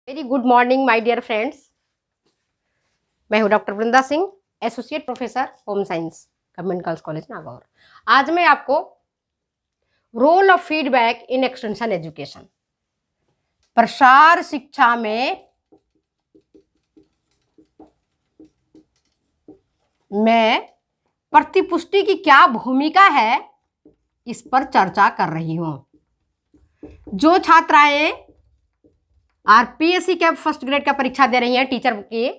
Very good morning my dear friends. मैं हूं doctor Vrinda Singh, associate professor home science, government girls college Nagaur. आज मैं आपको role of feedback in extension education, प्रसार शिक्षा में मैं प्रतिपुष्टि की क्या भूमिका है इस पर चर्चा कर रही हूं। जो छात्राएं आरपीएससी के फर्स्ट ग्रेड का परीक्षा दे रही हैं टीचर की,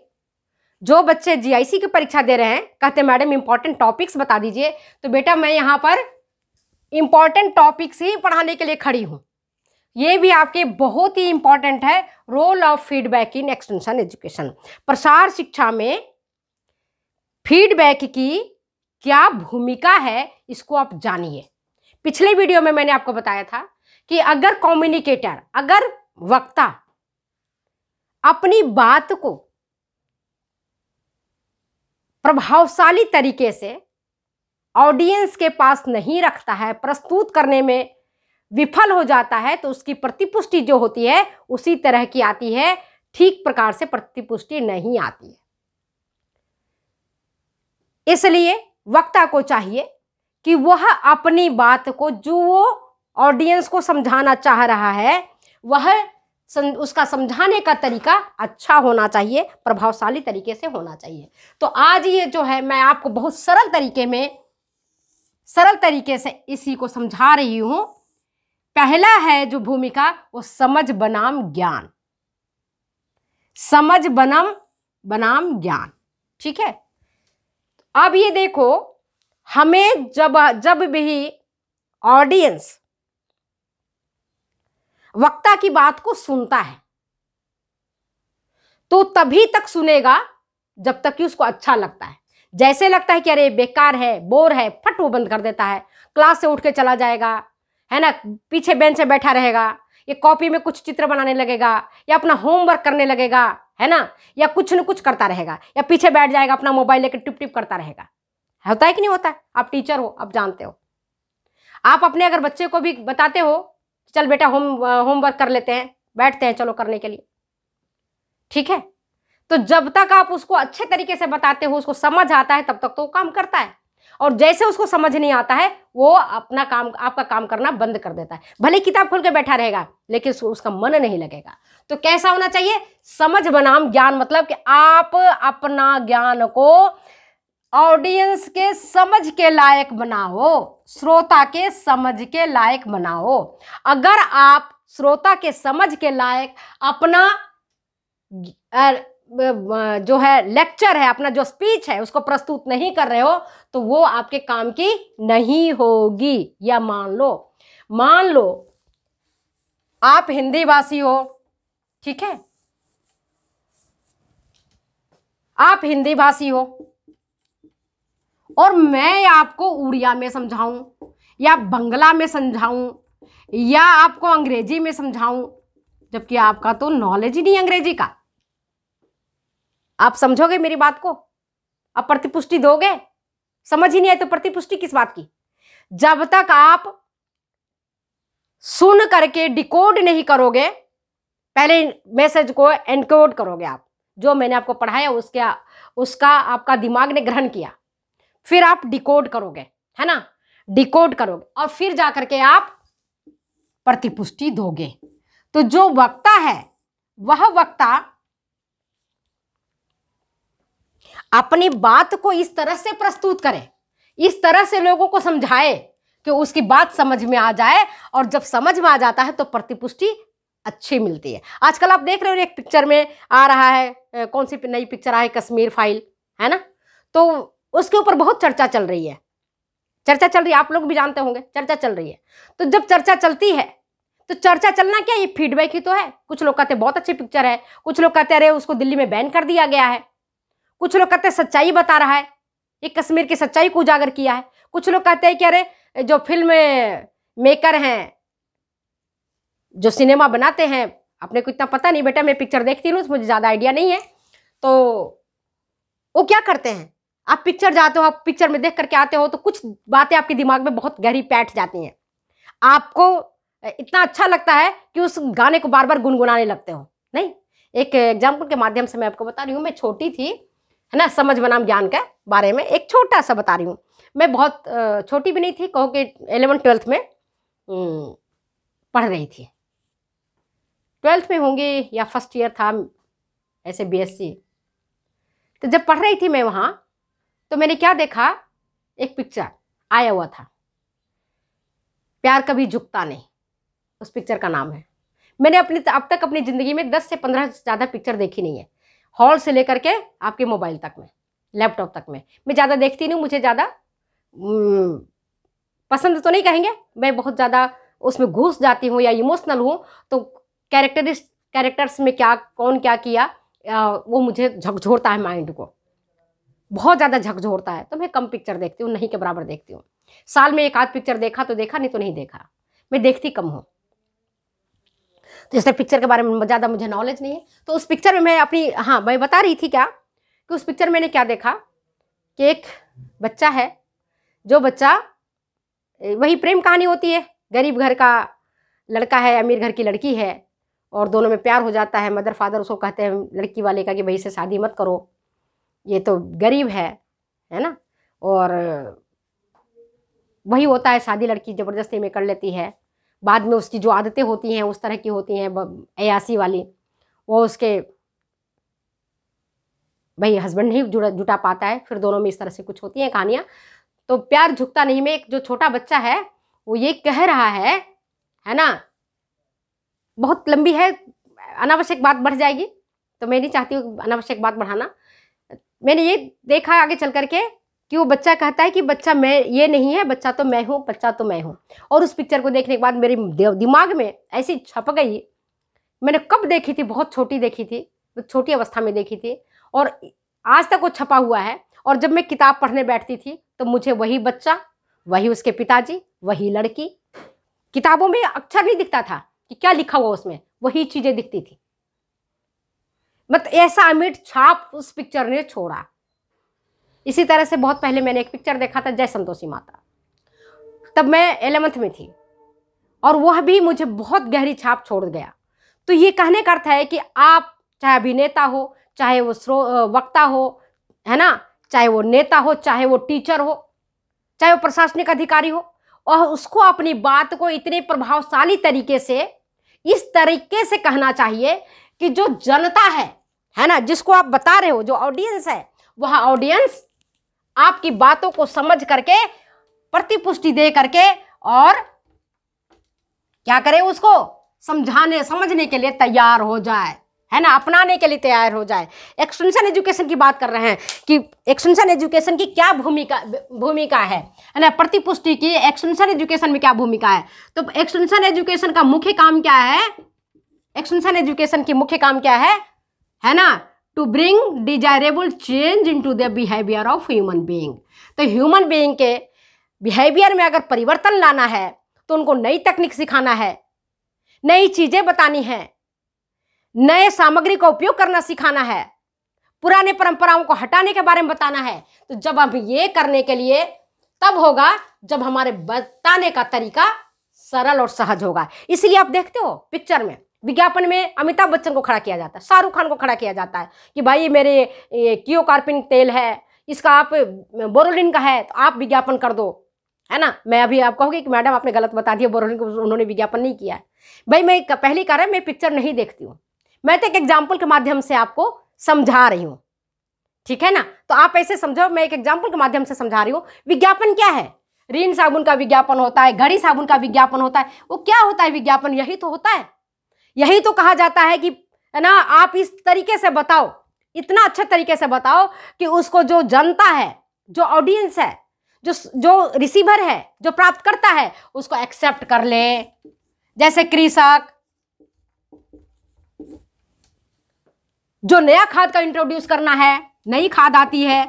जो बच्चे जीआईसी की परीक्षा दे रहे हैं, कहते मैडम इंपॉर्टेंट टॉपिक्स बता दीजिए, तो बेटा मैं यहाँ पर इंपॉर्टेंट टॉपिक्स ही पढ़ाने के लिए खड़ी हूँ। ये भी आपके बहुत ही इंपॉर्टेंट है, role of feedback in extension education. प्रसार शिक्षा में फीडबैक की क्या भूमिका है इसको आप जानिए। पिछले वीडियो में मैंने आपको बताया था कि अगर कम्युनिकेटर, अगर वक्ता अपनी बात को प्रभावशाली तरीके से ऑडियंस के पास नहीं रखता है, प्रस्तुत करने में विफल हो जाता है, तो उसकी प्रतिपुष्टि जो होती है उसी तरह की आती है, ठीक प्रकार से प्रतिपुष्टि नहीं आती है। इसलिए वक्ता को चाहिए कि वह अपनी बात को, जो वो ऑडियंस को समझाना चाह रहा है, वह उसका समझाने का तरीका अच्छा होना चाहिए, प्रभावशाली तरीके से होना चाहिए। तो आज ये जो है मैं आपको बहुत सरल तरीके से इसी को समझा रही हूं। पहला है जो भूमिका, वो समझ बनाम ज्ञान, समझ बनाम ज्ञान। ठीक है, अब ये देखो, हमें जब भी ऑडियंस वक्ता की बात को सुनता है तो तभी तक सुनेगा जब तक कि उसको अच्छा लगता है। जैसे लगता है कि अरे बेकार है, बोर है, फट वो बंद कर देता है, क्लास से उठ के चला जाएगा, है ना, पीछे बेंच पे बैठा रहेगा, ये कॉपी में कुछ चित्र बनाने लगेगा, या अपना होमवर्क करने लगेगा, है ना, या कुछ न कुछ करता रहेगा, या पीछे बैठ जाएगा, अपना मोबाइल लेकर टिप टिप करता रहेगा। होता है कि नहीं होता है? आप टीचर हो, आप जानते हो। आप अपने अगर बच्चे को भी बताते हो, चल बेटा होमवर्क कर लेते हैं, बैठते हैं चलो करने के लिए, ठीक है, तो जब तक आप उसको अच्छे तरीके से बताते हो, उसको समझ आता है, तब तक तो वो काम करता है। और जैसे उसको समझ नहीं आता है, वो अपना काम, आपका काम करना बंद कर देता है। भले किताब खोल के बैठा रहेगा, लेकिन उसका मन नहीं लगेगा। तो कैसा होना चाहिए? समझ बनाम ज्ञान, मतलब कि आप अपना ज्ञान को ऑडियंस के समझ के लायक बनाओ, श्रोता के समझ के लायक बनाओ। अगर आप श्रोता के समझ के लायक अपना जो है लेक्चर है, अपना जो स्पीच है, उसको प्रस्तुत नहीं कर रहे हो, तो वो आपके काम की नहीं होगी। या मान लो आप हिंदी भाषी हो, ठीक है, आप हिंदी भाषी हो और मैं आपको उड़िया में समझाऊं, या बंगला में समझाऊं, या आपको अंग्रेजी में समझाऊं, जबकि आपका तो नॉलेज ही नहीं अंग्रेजी का। आप समझोगे मेरी बात को? आप प्रतिपुष्टि दोगे? समझ ही नहीं आए तो प्रतिपुष्टि किस बात की? जब तक आप सुन करके डिकोड नहीं करोगे, पहले मैसेज को एनकोड करोगे आप, जो मैंने आपको पढ़ाया उसका आपका दिमाग ने ग्रहण किया, फिर आप डिकोड करोगे, है ना, डिकोड करोगे, और फिर जाकर के आप प्रतिपुष्टि दोगे। तो जो वक्ता है, वह वक्ता अपनी बात को इस तरह से प्रस्तुत करे, इस तरह से लोगों को समझाए कि उसकी बात समझ में आ जाए, और जब समझ में आ जाता है तो प्रतिपुष्टि अच्छी मिलती है। आजकल आप देख रहे हो एक पिक्चर में आ रहा है, कौन सी नई पिक्चर आई, कश्मीर फाइल, है ना, तो उसके ऊपर बहुत चर्चा चल रही है, आप लोग भी जानते होंगे, चर्चा चल रही है। तो जब चर्चा चलती है, तो चर्चा चलना क्या, ये फीडबैक ही तो है। कुछ लोग कहते हैं बहुत अच्छी पिक्चर है, कुछ लोग कहते हैं अरे उसको दिल्ली में बैन कर दिया गया है, कुछ लोग कहते हैं सच्चाई बता रहा है, ये कश्मीर की सच्चाई को उजागर किया है, कुछ लोग कहते हैं कि अरे जो फिल्म मेकर हैं, जो सिनेमा बनाते हैं, अपने को इतना पता नहीं बेटा, मैं पिक्चर देखती हूँ, मुझे ज़्यादा आइडिया नहीं है, तो वो क्या करते हैं, आप पिक्चर जाते हो, आप पिक्चर में देख करके आते हो, तो कुछ बातें आपके दिमाग में बहुत गहरी बैठ जाती हैं, आपको इतना अच्छा लगता है कि उस गाने को बार बार गुनगुनाने लगते हो। नहीं, एक एग्जाम्पल के माध्यम से मैं आपको बता रही हूँ। मैं छोटी थी, है ना, समझ बनाम ज्ञान के बारे में एक छोटा सा बता रही हूँ। मैं बहुत छोटी भी नहीं थी, कहो कि 11th-12th में पढ़ रही थी, 12th में होंगी या फर्स्ट ईयर था ऐसे BSc। तो जब पढ़ रही थी मैं वहाँ, तो मैंने क्या देखा, एक पिक्चर आया हुआ था, प्यार कभी झुकता नहीं, उस पिक्चर का नाम है। मैंने अब तक अपनी ज़िंदगी में 10 से 15 ज़्यादा पिक्चर देखी नहीं है, हॉल से लेकर के आपके मोबाइल तक में, लैपटॉप तक में। मैं ज़्यादा देखती नहीं, मुझे ज़्यादा पसंद तो नहीं कहेंगे, मैं बहुत ज़्यादा उसमें घुस जाती हूँ या इमोशनल हूँ, तो कैरेक्टर्स में क्या कौन क्या किया वो मुझे झकझोरता है, माइंड को बहुत ज़्यादा झकझोरता है। तो मैं कम पिक्चर देखती हूँ, नहीं के बराबर देखती हूँ। साल में एक आध पिक्चर देखा तो देखा, नहीं तो नहीं देखा, मैं देखती कम हूँ। तो इसलिए पिक्चर के बारे में ज़्यादा मुझे नॉलेज नहीं है। तो उस पिक्चर में मैं अपनी, हाँ मैं बता रही थी क्या कि उस पिक्चर मैंने क्या देखा कि एक बच्चा है, जो बच्चा, वही प्रेम कहानी होती है, गरीब घर का लड़का है, अमीर घर की लड़की है, और दोनों में प्यार हो जाता है। मदर फादर उसको कहते हैं लड़की वाले का कि भाई से शादी मत करो, ये तो गरीब है ना, और वही होता है, शादी लड़की ज़बरदस्ती में कर लेती है। बाद में उसकी जो आदतें होती हैं उस तरह की होती हैं अयासी वाली, वो उसके भाई हस्बैंड नहीं जुटा पाता है, फिर दोनों में इस तरह से कुछ होती हैं कहानियाँ। तो प्यार झुकता नहीं में एक जो छोटा बच्चा है वो ये कह रहा है ना, बहुत लंबी है, अनावश्यक बात बढ़ जाएगी, तो मैं नहीं चाहती हूँ अनावश्यक बात बढ़ाना। मैंने ये देखा आगे चल करके कि वो बच्चा कहता है कि बच्चा मैं ये नहीं है, बच्चा तो मैं हूँ, बच्चा तो मैं हूँ। और उस पिक्चर को देखने के बाद मेरे दिमाग में ऐसी छप गई। मैंने कब देखी थी, बहुत छोटी देखी थी, छोटी अवस्था में देखी थी, और आज तक वो छपा हुआ है। और जब मैं किताब पढ़ने बैठती थी तो मुझे वही बच्चा, वही उसके पिताजी, वही लड़की, किताबों में अक्षर नहीं दिखता था कि क्या लिखा हुआ उसमें, वही चीजें दिखती थी। मतलब ऐसा अमिट छाप उस पिक्चर ने छोड़ा। इसी तरह से बहुत पहले मैंने एक पिक्चर देखा था, जय संतोषी माता, तब मैं 11th में थी, और वह भी मुझे बहुत गहरी छाप छोड़ गया। तो ये कहने का अर्थ है कि आप चाहे अभिनेता हो, चाहे वो वक्ता हो, है ना, चाहे वो नेता हो, चाहे वो टीचर हो, चाहे वो प्रशासनिक अधिकारी हो, और उसको अपनी बात को इतने प्रभावशाली तरीके से, इस तरीके से कहना चाहिए कि जो जनता है ना, जिसको आप बता रहे हो, जो ऑडियंस है, वह ऑडियंस आपकी बातों को समझ करके, प्रतिपुष्टि दे करके, और क्या करे, उसको समझने के लिए तैयार हो जाए, है ना, अपनाने के लिए तैयार हो जाए। एक्सटेंशन एजुकेशन की बात कर रहे हैं कि एक्सटेंशन एजुकेशन की क्या भूमिका है ना, प्रतिपुष्टि की एक्सटेंशन एजुकेशन में क्या भूमिका है। तो एक्सटेंशन एजुकेशन का मुख्य काम क्या है, एक्सटेंशन एजुकेशन की मुख्य काम क्या है ना, to bring desirable change into the behaviour of human being. तो ह्यूमन बीइंग के बिहेवियर में अगर परिवर्तन लाना है तो उनको नई तकनीक सिखाना है, नई चीजें बतानी है, नए सामग्री का उपयोग करना सिखाना है, पुराने परंपराओं को हटाने के बारे में बताना है। तो जब हम ये करने के लिए तब होगा जब हमारे बताने का तरीका सरल और सहज होगा। इसलिए आप देखते हो पिक्चर में, विज्ञापन में अमिताभ बच्चन को खड़ा किया जाता है, शाहरुख खान को खड़ा किया जाता है कि भाई मेरे ये कियोकार्पिन तेल है, इसका आप बोरोलिन का है, तो आप विज्ञापन कर दो, है ना। मैं अभी आप कहोगे कि मैडम आपने गलत बता दिया, बोरोलिन को उन्होंने विज्ञापन नहीं किया है। भाई मैं पहली कह रहा मैं पिक्चर नहीं देखती हूँ, मैं तो एक एग्जाम्पल के माध्यम से आपको समझा रही हूँ, ठीक है ना। तो आप ऐसे समझो, मैं एक एग्जाम्पल के माध्यम से समझा रही हूँ। विज्ञापन क्या है, रीन साबुन का विज्ञापन होता है, घड़ी साबुन का विज्ञापन होता है, वो क्या होता है विज्ञापन, यही तो होता है। यही तो कहा जाता है कि है ना, आप इस तरीके से बताओ, इतना अच्छे तरीके से बताओ कि उसको जो जनता है, जो ऑडियंस है, जो रिसीवर है, जो प्राप्त करता है, उसको एक्सेप्ट कर ले। जैसे कृषक जो नया खाद का इंट्रोड्यूस करना है, नई खाद आती है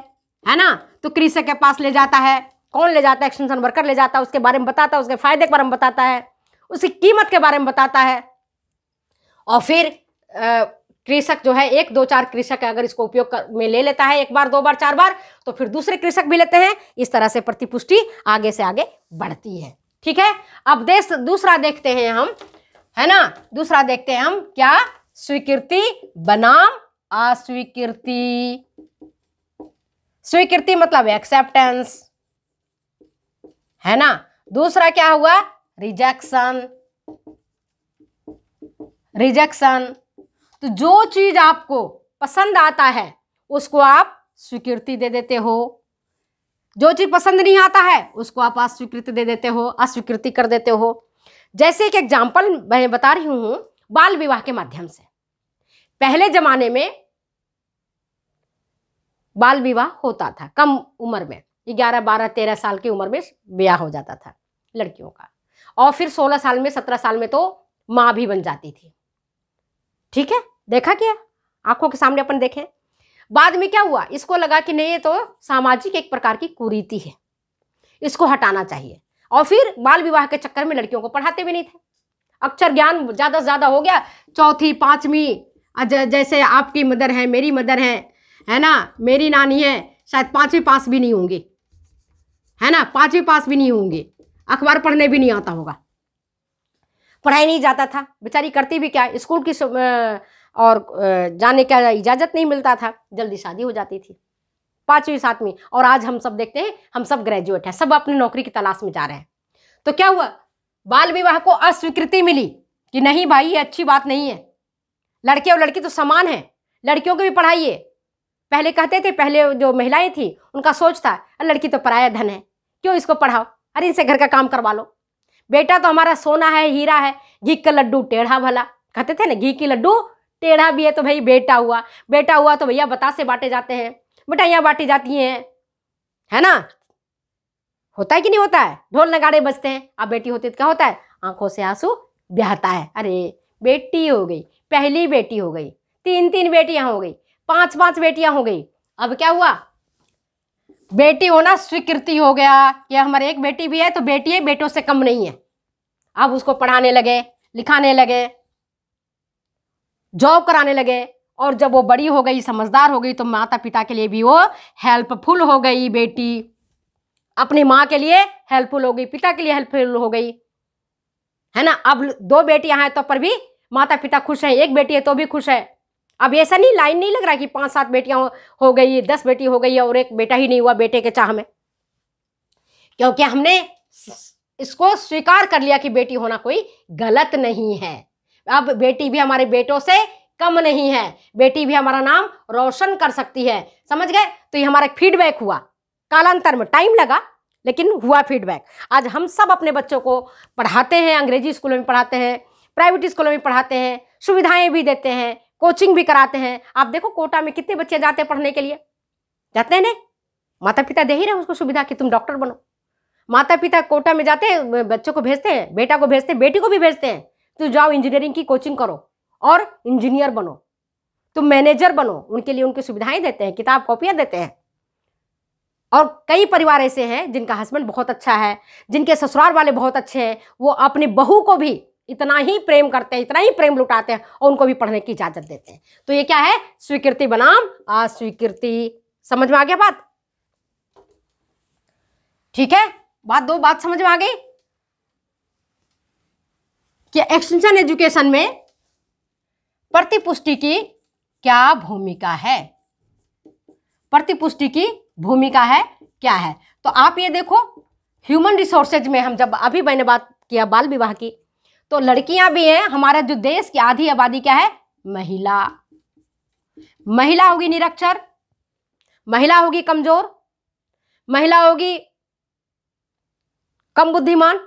ना, तो कृषक के पास ले जाता है। कौन ले जाता है, एक्सटेंशन वर्कर ले जाता है, उसके बारे में बताता है, उसके फायदे के बारे में बताता है, उसकी कीमत के बारे में बताता है। और फिर कृषक जो है, 1 2 4 कृषक अगर इसको उपयोग में ले लेता है, 1 बार 2 बार 4 बार, तो फिर दूसरे कृषक भी लेते हैं। इस तरह से प्रतिपुष्टि आगे से आगे बढ़ती है, ठीक है। अब दूसरा देखते हैं हम, है ना, दूसरा देखते हैं हम क्या, स्वीकृति बनाम अस्वीकृति। स्वीकृति मतलब एक्सेप्टेंस, है ना। दूसरा क्या हुआ, रिजेक्शन। रिजेक्शन तो जो चीज आपको पसंद आता है उसको आप स्वीकृति दे देते हो, जो चीज पसंद नहीं आता है उसको आप अस्वीकृति दे देते हो, अस्वीकृति कर देते हो। जैसे एक एग्जाम्पल मैं बता रही हूं बाल विवाह के माध्यम से। पहले जमाने में बाल विवाह होता था कम उम्र में, 11, 12, 13 साल की उम्र में ब्याह हो जाता था लड़कियों का, और फिर 16 साल में 17 साल में तो माँ भी बन जाती थी। ठीक है, देखा क्या, आंखों के सामने अपन देखें। बाद में क्या हुआ, इसको लगा कि नहीं ये तो सामाजिक एक प्रकार की कुरीति है, इसको हटाना चाहिए, और फिर बाल विवाह के चक्कर में लड़कियों को पढ़ाते भी नहीं थे। अक्षर ज्ञान ज़्यादा से ज़्यादा हो गया, 4वीं 5वीं, जैसे आपकी मदर है, मेरी मदर है ना, मेरी नानी है, शायद 5वीं पास भी नहीं होंगे, है ना, 5वीं पास भी नहीं होंगे, अखबार पढ़ने भी नहीं आता होगा, पढ़ाई नहीं जाता था, बेचारी करती भी क्या, स्कूल की और जाने का इजाज़त नहीं मिलता था, जल्दी शादी हो जाती थी 5वीं 7वीं। और आज हम सब देखते हैं, हम सब ग्रेजुएट हैं, सब अपनी नौकरी की तलाश में जा रहे हैं। तो क्या हुआ, बाल विवाह को अस्वीकृति मिली कि नहीं भाई ये अच्छी बात नहीं है, लड़के और लड़की तो समान हैं, लड़कियों को भी पढ़ाइए। पहले कहते थे, पहले जो महिलाएं थी उनका सोच था लड़की तो पराया धन है, क्यों इसको पढ़ाओ, अरे इनसे घर का काम करवा लो, बेटा तो हमारा सोना है, हीरा है, घी का लड्डू टेढ़ा भला, कहते थे ना, घी की लड्डू टेढ़ा भी है तो भाई बेटा हुआ, बेटा हुआ तो भैया बतासे बांटे जाते हैं, मिठाइयाँ बांटी जाती हैं, है ना, होता है कि नहीं होता है, ढोल नगाड़े बजते हैं। अब बेटी होती तो क्या होता है, आंखों से आंसू बहता है, अरे बेटी हो गई, पहली बेटी हो गई, 3 बेटियां हो गई, 5 बेटियां हो गई। अब क्या हुआ, बेटी होना स्वीकृति हो गया कि हमारे एक बेटी भी है तो बेटी है, बेटों से कम नहीं है। अब उसको पढ़ाने लगे, लिखाने लगे, जॉब कराने लगे, और जब वो बड़ी हो गई, समझदार हो गई, तो माता पिता के लिए भी वो हेल्पफुल हो गई। बेटी अपनी माँ के लिए हेल्पफुल हो गई, पिता के लिए हेल्पफुल हो गई, है ना। अब 2 बेटियां हैं तो पर भी माता पिता खुश हैं, 1 बेटी है तो भी खुश है। अब ऐसा नहीं, लाइन नहीं लग रहा कि 5-7 बेटियां हो गई, 10 बेटी हो गई और 1 बेटा ही नहीं हुआ बेटे के चाह में, क्योंकि हमने इसको स्वीकार कर लिया कि बेटी होना कोई गलत नहीं है। अब बेटी भी हमारे बेटों से कम नहीं है, बेटी भी हमारा नाम रोशन कर सकती है, समझ गए। तो ये हमारा फीडबैक हुआ, कालांतर में टाइम लगा लेकिन हुआ फीडबैक। आज हम सब अपने बच्चों को पढ़ाते हैं, अंग्रेजी स्कूलों में पढ़ाते हैं, प्राइवेट स्कूलों में पढ़ाते हैं, सुविधाएं भी देते हैं, कोचिंग भी कराते हैं। आप देखो कोटा में कितने बच्चे जाते हैं पढ़ने के लिए, जाते हैं ना, माता पिता दे ही रहे उसको सुविधा कि तुम डॉक्टर बनो। माता पिता कोटा में जाते हैं, बच्चों को भेजते हैं, बेटा को भेजते हैं, बेटी को भी भेजते हैं, तो जाओ इंजीनियरिंग की कोचिंग करो और इंजीनियर बनो, तुम मैनेजर बनो। उनके लिए उनकी सुविधाएं देते हैं, किताब कॉपियां देते हैं। और कई परिवार ऐसे हैं जिनका हस्बैंड बहुत अच्छा है, जिनके ससुराल वाले बहुत अच्छे हैं, वो अपनी बहू को भी इतना ही प्रेम करते हैं, इतना ही प्रेम लुटाते हैं और उनको भी पढ़ने की इजाजत देते हैं। तो ये क्या है, स्वीकृति बनाम अस्वीकृति। समझ में आ गया बात, ठीक है। दो बात समझ में आ गई कि एक्सटेंशन एजुकेशन में प्रतिपुष्टि की क्या भूमिका है, प्रतिपुष्टि की भूमिका है क्या है। तो आप ये देखो, ह्यूमन रिसोर्सेज में हम जब अभी मैंने बात किया बाल विवाह की, तो लड़कियां भी हैं, हमारा जो देश की आधी आबादी क्या है, महिला। महिला होगी निरक्षर, महिला होगी कमजोर, महिला होगी कम बुद्धिमान।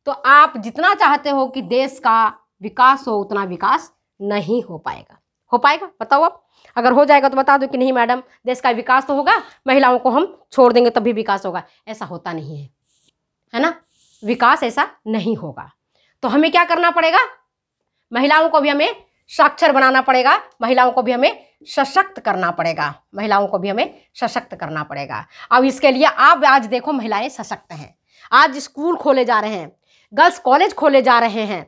तो आप जितना चाहते हो कि देश का विकास हो, उतना विकास नहीं हो पाएगा। हो पाएगा बताओ आप, अगर हो जाएगा तो बता दो कि नहीं मैडम देश का विकास तो होगा, महिलाओं को हम छोड़ देंगे तभी विकास होगा। ऐसा होता नहीं है, है ना, विकास ऐसा नहीं होगा। तो हमें क्या करना पड़ेगा, महिलाओं को भी हमें साक्षर बनाना पड़ेगा, महिलाओं को भी हमें सशक्त करना पड़ेगा, महिलाओं को भी हमें सशक्त करना पड़ेगा। अब इसके लिए आप आज देखो महिलाएं सशक्त हैं, आज स्कूल खोले जा रहे हैं, गर्ल्स कॉलेज खोले जा रहे हैं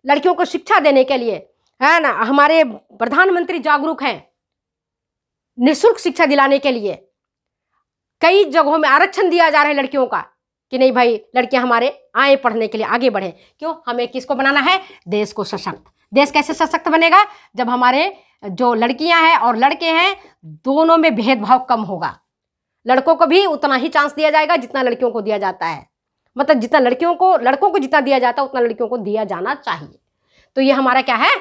लड़कियों को शिक्षा देने के लिए, है ना। हमारे प्रधानमंत्री जागरूक हैं निःशुल्क शिक्षा दिलाने के लिए। कई जगहों में आरक्षण दिया जा रहा है लड़कियों का कि नहीं भाई लड़कियां हमारे आए पढ़ने के लिए, आगे बढ़े। क्यों, हमें किसको बनाना है, देश को सशक्त। देश कैसे सशक्त बनेगा? जब हमारे जो लड़कियां हैं और लड़के हैं दोनों में भेदभाव कम होगा। लड़कों को भी उतना ही चांस दिया जाएगा जितना लड़कियों को दिया जाता है, मतलब जितना लड़कों को जितना दिया जाता है उतना लड़कियों को दिया जाना चाहिए। तो ये हमारा क्या है?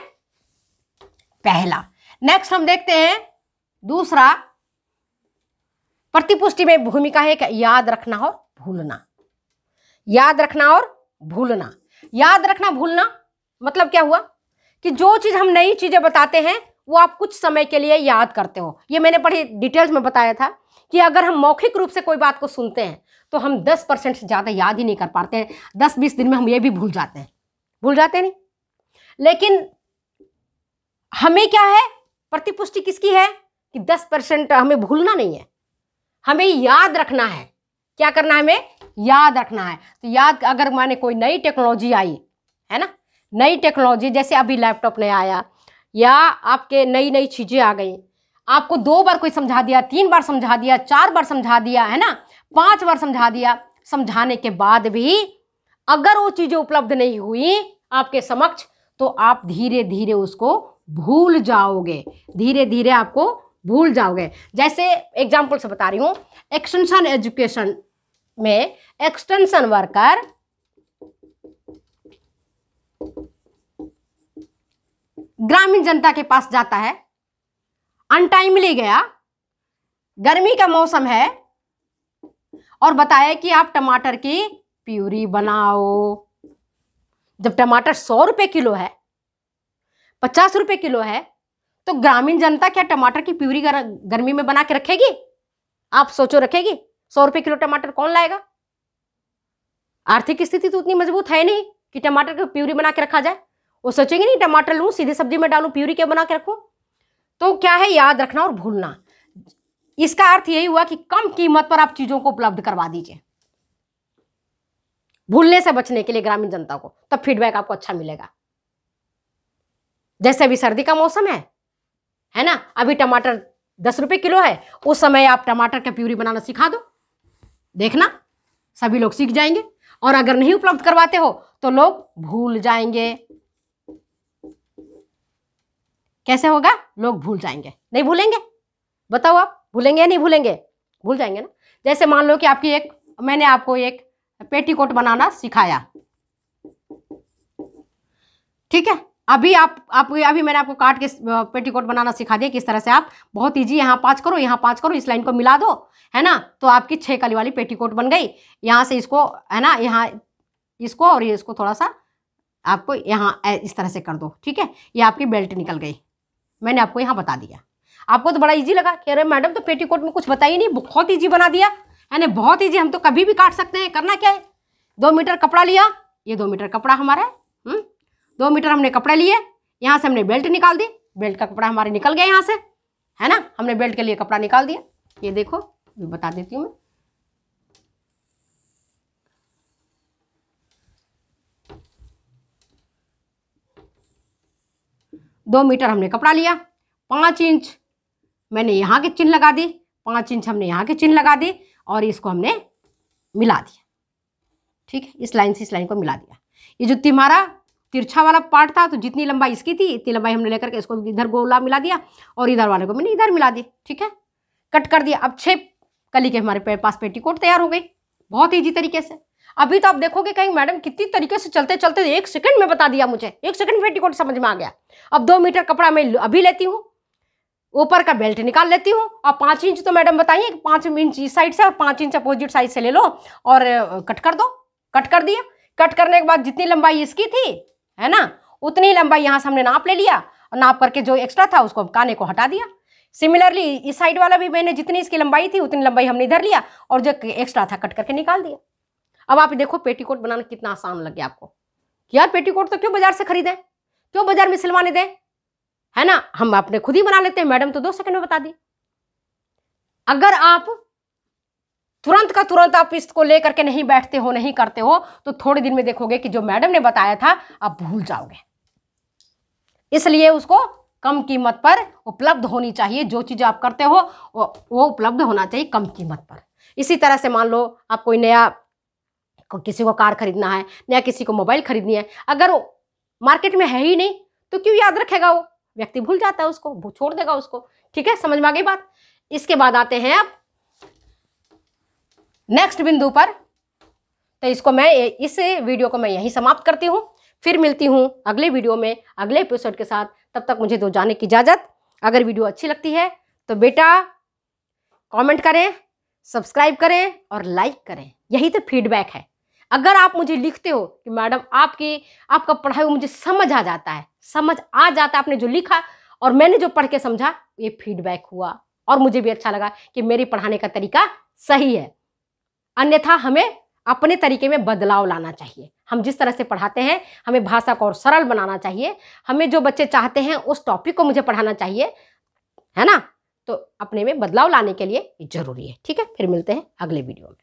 पहला। नेक्स्ट हम देखते हैं दूसरा, प्रतिपुष्टि में भूमिका है क्या? याद रखना और भूलना। याद रखना और भूलना। याद रखना भूलना मतलब क्या हुआ कि जो चीज हम नई चीजें बताते हैं वो आप कुछ समय के लिए याद करते हो। ये मैंने बड़ी डिटेल्स में बताया था कि अगर हम मौखिक रूप से कोई बात को सुनते हैं तो हम 10% से ज्यादा याद ही नहीं कर पाते हैं। 10-20 दिन में हम ये भी भूल जाते हैं नहीं। लेकिन हमें क्या है, प्रतिपुष्टि किसकी है कि 10% हमें भूलना नहीं है, हमें याद रखना है। क्या करना है? हमें याद रखना है। तो याद, अगर माने कोई नई टेक्नोलॉजी आई है ना, नई टेक्नोलॉजी जैसे अभी लैपटॉप नया आया या आपके नई नई चीजें आ गई, आपको 2 बार कोई समझा दिया, 3 बार समझा दिया, 4 बार समझा दिया है ना, 5 बार समझा दिया, समझाने के बाद भी अगर वो चीजें उपलब्ध नहीं हुई आपके समक्ष तो आप धीरे धीरे उसको भूल जाओगे, धीरे धीरे आपको भूल जाओगे। जैसे एग्जाम्पल से बता रही हूं, एक्सटेंशन एजुकेशन में एक्सटेंशन वर्कर ग्रामीण जनता के पास जाता है, अनटाइमली गया, गर्मी का मौसम है और बताया कि आप टमाटर की प्यूरी बनाओ। जब टमाटर 100 रुपए किलो है, 50 रुपए किलो है, तो ग्रामीण जनता क्या टमाटर की प्यूरी गर्मी में बना के रखेगी? आप सोचो, रखेगी? 100 रुपए किलो टमाटर कौन लाएगा? आर्थिक स्थिति तो उतनी मजबूत है नहीं कि टमाटर की प्यूरी बना के रखा जाए। वो सोचेंगे नहीं टमाटर लूं सीधे सब्जी में डालूं, प्यूरी क्या बना के रखूं। तो क्या है? याद रखना और भूलना। इसका अर्थ यही हुआ कि कम कीमत पर आप चीजों को उपलब्ध करवा दीजिए, भूलने से बचने के लिए ग्रामीण जनता को, तब फीडबैक आपको अच्छा मिलेगा। जैसे अभी सर्दी का मौसम है ना, अभी टमाटर 10 रुपए किलो है, उस समय आप टमाटर का प्यूरी बनाना सिखा दो, देखना सभी लोग सीख जाएंगे। और अगर नहीं उपलब्ध करवाते हो तो लोग भूल जाएंगे। कैसे होगा? लोग भूल जाएंगे। नहीं भूलेंगे? बताओ आप भूलेंगे या नहीं भूलेंगे? भूल जाएंगे ना। जैसे मान लो कि मैंने आपको एक पेटीकोट बनाना सिखाया, ठीक है, अभी मैंने आपको काट के पेटीकोट बनाना सिखा दिया। किस तरह से आप बहुत इजी, यहाँ 5 करो, यहाँ 5 करो, इस लाइन को मिला दो, है ना, तो आपकी 6 कली वाली पेटीकोट बन गई। यहाँ से इसको, है ना, यहाँ इसको और ये इसको थोड़ा सा आपको यहाँ इस तरह से कर दो, ठीक है, ये आपकी बेल्ट निकल गई। मैंने आपको यहाँ बता दिया। आपको तो बड़ा इजी लगा कि अरे मैडम तो पेटीकोट में कुछ बताइए नहीं, बहुत इजी बना दिया, है ना, बहुत इजी, हम तो कभी भी काट सकते हैं। करना क्या है? 2 मीटर कपड़ा लिया, ये 2 मीटर कपड़ा हमारा है, 2 मीटर हमने कपड़े लिए, यहाँ से हमने बेल्ट निकाल दी, बेल्ट का कपड़ा हमारे निकल गया यहाँ से, है ना, हमने बेल्ट के लिए कपड़ा निकाल दिया। ये देखो, ये बता देती हूँ मैं, दो मीटर हमने कपड़ा लिया, 5 इंच मैंने यहाँ के चिन्ह लगा दी, 5 इंच हमने यहाँ के चिन्ह लगा दी और इसको हमने मिला दिया, ठीक है, इस लाइन से इस लाइन को मिला दिया। ये जो तुम्हारा तिरछा वाला पार्ट था, तो जितनी लंबाई इसकी थी इतनी लंबाई हमने लेकर के इसको इधर गोला मिला दिया और इधर वाले को मैंने इधर मिला दिया, ठीक है, कट कर दिया। अब 6 कली के हमारे पास पेटीकोट तैयार हो गई, बहुत ईजी तरीके से। अभी तो आप देखोगे कहीं मैडम कितनी तरीके से चलते चलते 1 सेकंड में बता दिया मुझे, 1 सेकंड में पेटीकोट समझ में आ गया। अब 2 मीटर कपड़ा मैं अभी लेती हूँ, ऊपर का बेल्ट निकाल लेती हूँ और 5 इंच तो मैडम बताइए, 5 इंच इस साइड से और 5 इंच अपोजिट साइड से ले लो और कट कर दो। कट कर दिया। कट करने के बाद जितनी लंबाई इसकी थी, है ना, उतनी लंबाई यहाँ से हमने नाप ले लिया और नाप करके जो एक्स्ट्रा था उसको काने को हटा दिया। सिमिलरली इस साइड वाला भी मैंने जितनी इसकी लंबाई थी उतनी लंबाई हमने इधर लिया और जो एक्स्ट्रा था कट करके निकाल दिया। अब आप देखो पेटीकोट बनाना कितना आसान लग गया आपको कि यार पेटीकोट तो क्यों बाजार से खरीदें, क्यों बाजार में सिलवाने दें, है ना, हम अपने खुद ही बना लेते हैं। मैडम तो 2 सेकंड में बता दी। अगर आप तुरंत का तुरंत आप इसको लेकर के नहीं बैठते हो, नहीं करते हो, तो थोड़े दिन में देखोगे कि जो मैडम ने बताया था आप भूल जाओगे। इसलिए उसको कम कीमत पर उपलब्ध होनी चाहिए। जो चीज आप करते हो वो उपलब्ध होना चाहिए कम कीमत पर। इसी तरह से मान लो आप कोई नया, किसी को कार खरीदना है, नया किसी को मोबाइल खरीदनी है, अगर मार्केट में है ही नहीं तो क्यों याद रखेगा, वो व्यक्ति भूल जाता है उसको, वो छोड़ देगा उसको। ठीक है, समझ में आ गई बात। इसके बाद आते हैं अब नेक्स्ट बिंदु पर। तो इसको मैं, इस वीडियो को मैं यहीं समाप्त करती हूँ। फिर मिलती हूँ अगले वीडियो में अगले एपिसोड के साथ। तब तक मुझे दो जाने की इजाजत। अगर वीडियो अच्छी लगती है तो बेटा कमेंट करें, सब्सक्राइब करें और लाइक करें। यही तो फीडबैक है। अगर आप मुझे लिखते हो कि मैडम आपका पढ़ाई मुझे समझ आ जाता है, आपने जो लिखा और मैंने जो पढ़ के समझा, ये फीडबैक हुआ और मुझे भी अच्छा लगा कि मेरी पढ़ाने का तरीका सही है। अन्यथा हमें अपने तरीके में बदलाव लाना चाहिए। हम जिस तरह से पढ़ाते हैं, हमें भाषा को और सरल बनाना चाहिए। हमें जो बच्चे चाहते हैं उस टॉपिक को मुझे पढ़ाना चाहिए, है ना। तो अपने में बदलाव लाने के लिए जरूरी है। ठीक है, फिर मिलते हैं अगले वीडियो में।